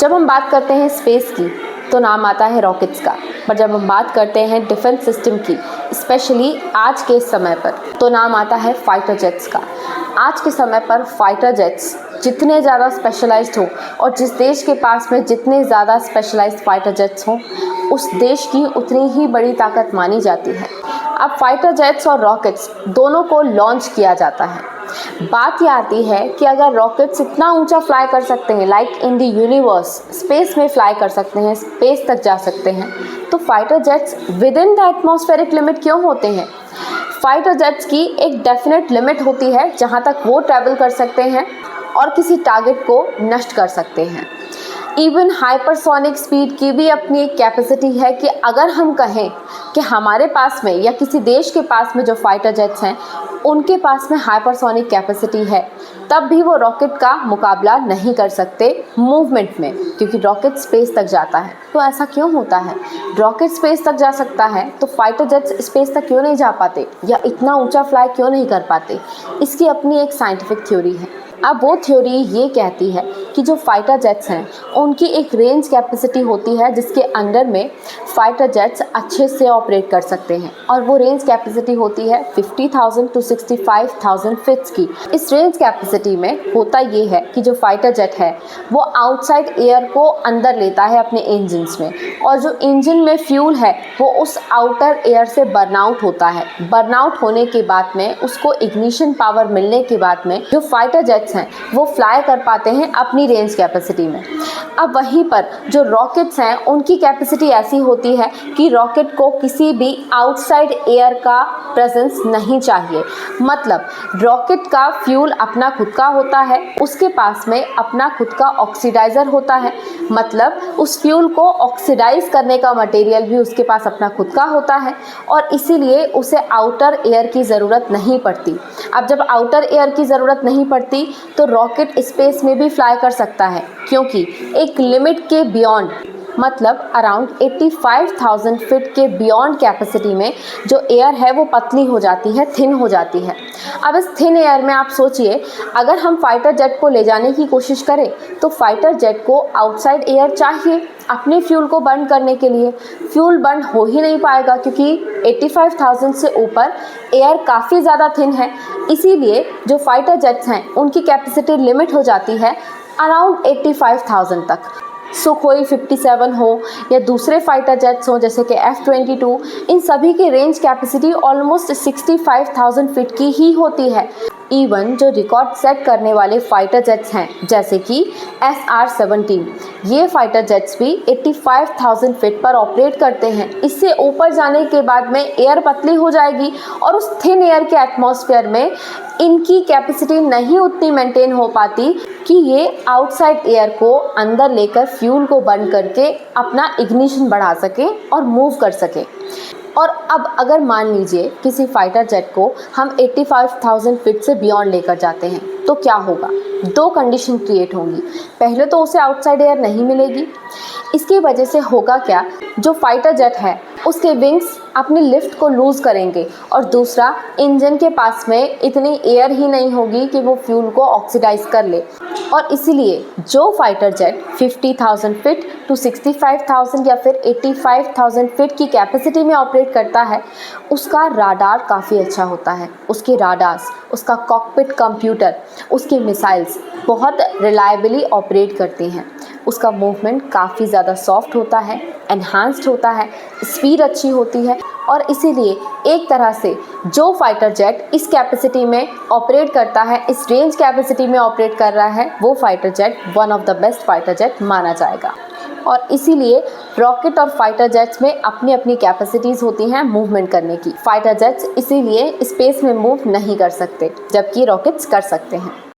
जब हम बात करते हैं स्पेस की तो नाम आता है रॉकेट्स का, पर जब हम बात करते हैं डिफेंस सिस्टम की, स्पेशली आज के समय पर, तो नाम आता है फाइटर जेट्स का। आज के समय पर फाइटर जेट्स जितने ज़्यादा स्पेशलाइज्ड हो और जिस देश के पास में जितने ज़्यादा स्पेशलाइज्ड फाइटर जेट्स हों, उस देश की उतनी ही बड़ी ताकत मानी जाती है। अब फाइटर जेट्स और रॉकेट्स दोनों को लॉन्च किया जाता है। बात यह आती है कि अगर रॉकेट्स इतना ऊंचा फ्लाई कर सकते हैं, like in the universe, space में फ्लाई कर सकते हैं, स्पेस तक जा सकते हैं, तो fighter jets with in the atmospheric limit क्यों होते हैं? फाइटर जेट्स की एक डेफिनेट लिमिट होती है जहां तक वो ट्रैवल कर सकते हैं और किसी टारगेट को नष्ट कर सकते हैं। इवन हाइपरसोनिक स्पीड की भी अपनी एक कैपेसिटी है कि अगर हम कहें कि हमारे पास में या किसी देश के पास में जो फाइटर जेट्स हैं उनके पास में हाइपरसोनिक कैपेसिटी है, तब भी वो रॉकेट का मुकाबला नहीं कर सकते मूवमेंट में, क्योंकि रॉकेट स्पेस तक जाता है। तो ऐसा क्यों होता है? रॉकेट स्पेस तक जा सकता है तो फाइटर जेट्स स्पेस तक क्यों नहीं जा पाते या इतना ऊंचा फ्लाई क्यों नहीं कर पाते? इसकी अपनी एक साइंटिफिक थ्योरी है। अब वो थ्योरी ये कहती है कि जो फाइटर जेट्स हैं उनकी एक रेंज कैपेसिटी होती है जिसके अंडर में फाइटर जेट्स अच्छे से ऑपरेट कर सकते हैं, और वो रेंज कैपेसिटी होती है 50,000 to 65,000 फीट्स की। इस रेंज कैपेसिटी में होता ये है कि जो फाइटर जेट है वो आउटसाइड एयर को अंदर लेता है अपने इंजन्स में, और जो इंजन में फ्यूल है वो उस आउटर एयर से बर्नआउट होता है। बर्नआउट होने के बाद में उसको इग्निशन पावर मिलने के बाद में जो फाइटर जेट्स हैं वो फ्लाई कर पाते हैं अपनी रेंज कैपेसिटी में। अब वहीं पर जो रॉकेट्स हैं उनकी कैपेसिटी ऐसी होती है कि रॉकेट को किसी भी आउटसाइड एयर का प्रेजेंस नहीं चाहिए। मतलब रॉकेट का फ्यूल अपना खुद का होता है, उसके पास में अपना खुद का ऑक्सीडाइजर होता है, मतलब उस फ्यूल को ऑक्सीडाइज करने का मटेरियल भी उसके पास अपना खुद का होता है, और इसीलिए उसे आउटर एयर की ज़रूरत नहीं पड़ती। अब जब आउटर एयर की ज़रूरत नहीं पड़ती तो रॉकेट स्पेस में भी फ्लाई कर सकता है, क्योंकि एक लिमिट के बियॉन्ड, मतलब अराउंड 85,000 फीट के बियॉन्ड कैपेसिटी में जो एयर है वो पतली हो जाती है, थिन हो जाती है। अब इस थिन एयर में आप सोचिए, अगर हम फाइटर जेट को ले जाने की कोशिश करें तो फाइटर जेट को आउटसाइड एयर चाहिए अपने फ्यूल को बर्न करने के लिए। फ्यूल बर्न हो ही नहीं पाएगा क्योंकि 85,000 से ऊपर एयर काफ़ी ज़्यादा थिन है। इसीलिए जो फाइटर जेट्स हैं उनकी कैपेसिटी लिमिट हो जाती है अराउंड 85,000 तक। सुखोई 57 हो या दूसरे फाइटर जेट्स हों जैसे कि F-22, इन सभी की रेंज कैपेसिटी ऑलमोस्ट 65,000 फीट की ही होती है। इवन जो रिकॉर्ड सेट करने वाले फाइटर जेट्स हैं जैसे कि SR-17, ये फाइटर जेट्स भी 85,000 फीट पर ऑपरेट करते हैं। इससे ऊपर जाने के बाद में एयर पतली हो जाएगी और उस थिन एयर के एटमॉस्फेयर में इनकी कैपेसिटी नहीं उतनी मेंटेन हो पाती कि ये आउटसाइड एयर को अंदर लेकर फ्यूल को बर्न करके अपना इग्निशन बढ़ा सके और मूव कर सके। और अब अगर मान लीजिए किसी फाइटर जेट को हम 85,000 फीट से बियॉन्ड लेकर जाते हैं तो क्या होगा? दो कंडीशन क्रिएट होंगी। पहले तो उसे आउटसाइड एयर नहीं मिलेगी। इसकी वजह से होगा क्या, जो फाइटर जेट है उसके विंग्स अपनी लिफ्ट को लूज़ करेंगे, और दूसरा इंजन के पास में इतनी एयर ही नहीं होगी कि वो फ्यूल को ऑक्सीडाइज कर ले। और इसीलिए जो फाइटर जेट 50,000 फीट टू 65,000 या फिर 85,000 फीट की कैपेसिटी में ऑपरेट करता है उसका राडार काफ़ी अच्छा होता है। उसके राडार्स, उसका कॉकपिट कंप्यूटर, उसके मिसाइल्स बहुत रिलायबली ऑपरेट करते हैं। उसका मूवमेंट काफ़ी ज़्यादा सॉफ्ट होता है, एनहांस्ड होता है, स्पीड अच्छी होती है, और इसीलिए एक तरह से जो फाइटर जेट इस कैपेसिटी में ऑपरेट करता है, इस रेंज कैपेसिटी में ऑपरेट कर रहा है, वो fighter jet one of the best fighter jet माना जाएगा। और इसीलिए रॉकेट और फाइटर जेट्स में अपनी अपनी कैपेसिटीज़ होती हैं मूवमेंट करने की। फाइटर जेट्स इसीलिए स्पेस में मूव नहीं कर सकते, जबकि रॉकेट्स कर सकते हैं।